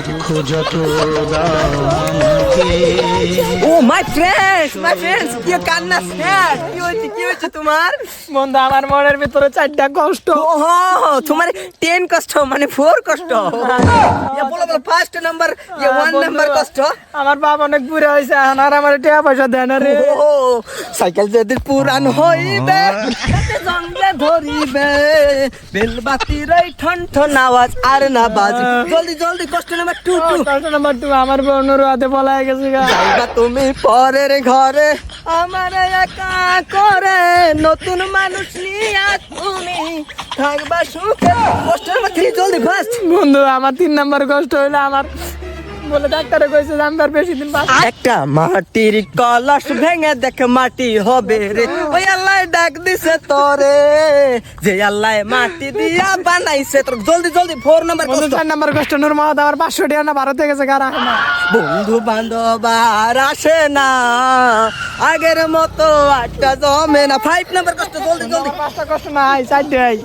দুঃখ যত দাও আমাকে। ও মাই ফ্রেন্ডস কি কান্না স্যার কি হয়েছে তোমার? বন্ধু আমার মনের ভিতরে 4টা কষ্ট। ওহো তোমার 10 কষ্ট মানে 4 কষ্ট। বলো ফার্স্ট নাম্বার 1 নাম্বার কষ্ট। আমার বাপ অনেক বুড়া হয়েছে এখন আর আমার টাকা পয়সা দেয় না রে। ও সাইকেল যদি পুরান হইবে তাতে জঙ্গলে ধরিবে বেলবাতির এই ঠন ঠন আওয়াজ আর না বাজে। জলদি কষ্ট নাম্বার 2 কষ্ট নাম্বার 2 আমার বোনের হাতে পলায় গেছে গা। যাইবা তুমি পরের ঘরে আমার একা করে নতুন মানুষ নিয়ে তুমি থাকবা সুখে। কষ্ট নাম্বার 3 জলদি ফাস্ট। বন্ধু আমার 3 নাম্বার কষ্ট হইলো আমার বলে ডাক্তারে কইছে যে আমি আর বেশি দিন বাঁচব না। একটা মাটির কলস ভেঙে দেখ মাটি হবে রে। ওই আল্লাহ ডাক দিছে তোরে যে আল্লাহ মাটি দিয়া বানাইছে তোর। জলদি 4 নাম্বার বন্ধু কষ্ট। 4 নাম্বার কষ্ট নূর মাহাত আমার 500 টাকা না ভারতে গেছে গা রাখে না। বন্ধু বান্ধব আর আসে না আগের মতো আটটা জমে না। 5 নাম্বার কষ্ট। জলদি 5টা কষ্ট নাই 4টাই।